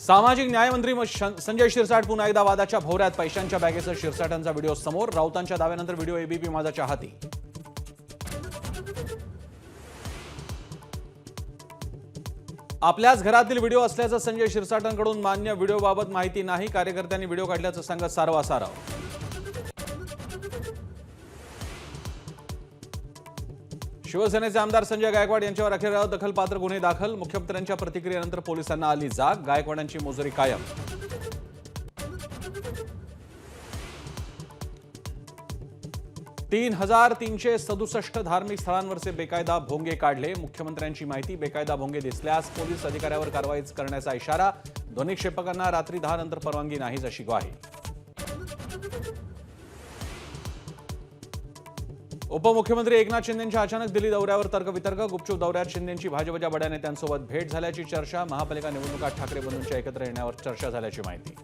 सामाजिक न्यायमंत्री संजय शिरसाट पुन्हा एकदा वादाच्या भोवऱ्यात. पैशांच्या बॅगेसह शिरसाटांचा व्हिडिओ समोर. राऊतांच्या दाव्यानंतर व्हिडिओ एबीपी माझाच्या हाती. आपल्याच घरातील व्हिडिओ असल्याचं संजय शिरसाटांकडून मान्य. व्हिडिओबाबत माहिती नाही. कार्यकर्त्यांनी व्हिडिओ काढल्याचं सांगत सारवासारव. शिवसेनेचे आमदार संजय गायकवाड यांच्यावर अखेर दखलपात्र गुन्हे दाखल. मुख्यमंत्र्यांच्या प्रतिक्रियेनंतर पोलिसांना आली जाग. गायकवाडांची मोजरी कायम. तीन 3,367 धार्मिक स्थळांवरचे बेकायदा भोंगे काढले. मुख्यमंत्र्यांची माहिती. बेकायदा भोंगे दिसल्यास पोलीस अधिकाऱ्यावर कारवाई करण्याचा इशारा. ध्वनिक्षेपकांना रात्री 10 नंतर परवानगी नाहीच अशी ग्वाही. उपमुख्यमंत्री एकनाथ शिंदेंच्या अचानक दिल्ली दौऱ्यावर तर्कवितर्क. गुपचूप दौऱ्यात शिंदेंची भाजपच्या बड्या नेत्यांसोबत भेट झाल्याची चर्चा. महापालिका निवडणुकात ठाकरे बंधूंच्या एकत्र येण्यावर चर्चा झाल्याची माहिती.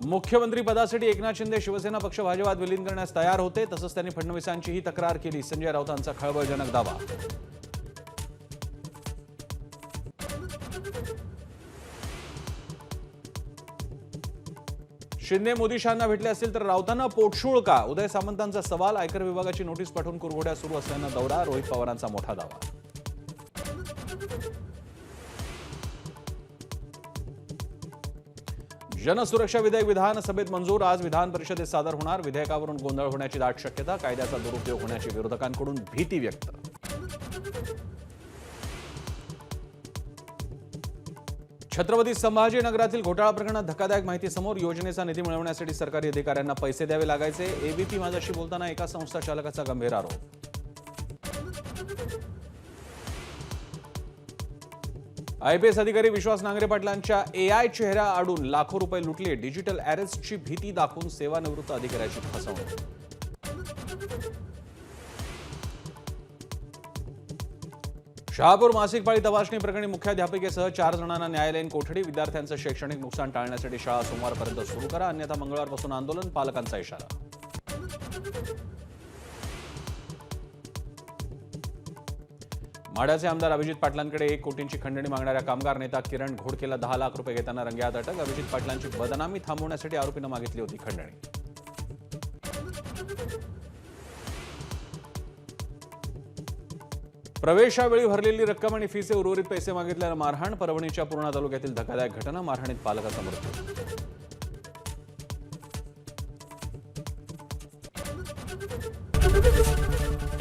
मुख्यमंत्री पदासाठी एकनाथ शिंदे शिवसेना पक्ष भाजपात विलीन करण्यास तयार होते. तसंच त्यांनी फडणवीसांचीही तक्रार केली. संजय राऊतांचा खळबळजनक दावा. शिंदे मोदी शहांना भेटले असतील तर राऊतांना पोटशूळ का? उदय सामंतांचा सवाल. आयकर विभागाची नोटीस पाठवून कुरघोड्या सुरू असल्यानं दौरा. रोहित पवारांचा मोठा दावा. जनसुरक्षा विधेयक विधानसभेत मंजूर. आज विधान परिषदेत सादर होणार. विधेयकावरून गोंधळ होण्याची दाट शक्यता. कायद्याचा दुरुपयोग होण्याची विरोधकांकडून भीती व्यक्त. छत्रपती संभाजीनगरातील घोटाळा प्रकरणात धक्कादायक माहिती समोर. योजनेचा निधी मिळवण्यासाठी सरकारी अधिकाऱ्यांना पैसे द्यावे लागायचे. एबीपी माझाशी बोलताना एका संस्था चालकाचा गंभीर आरोप. आयपीएस अधिकारी विश्वास नांगरे पाटलांच्या एआय चेहरा आडून लाखो रुपये लुटले. डिजिटल अरेस्टची भीती दाखवून सेवानिवृत्त अधिकाऱ्याची फसवणूक. शहापूर मासिक पाळी तपासणी प्रकरणी मुख्याध्यापिकेसह 4 जणांना न्यायालयीन कोठडी. विद्यार्थ्यांचं शैक्षणिक नुकसान टाळण्यासाठी शाळा सोमवारपर्यंत सुरू करा, अन्यथा मंगळवारपासून आंदोलन. पालकांचा इशारा. माढ्याचे आमदार अभिजित पाटलांकडे 1 कोटींची खंडणी मागणाऱ्या कामगार नेता किरण घोडकेला 10 लाख रुपये घेताना रंगेहात अटक. अभिजित पाटलांची बदनामी थांबवण्यासाठी आरोपीनं मागितली होती खंडणी. प्रवेशावेळी भरलेली रक्कम आणि फीचे उर्वरित पैसे मागितल्यानं मारहाण. परभणीच्या पूर्णा तालुक्यातील धक्कादायक घटना. मारहाणीत पालकाचा मृत्यू.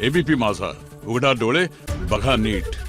एबीपी माझा, उघडा डोळे बघा नीट.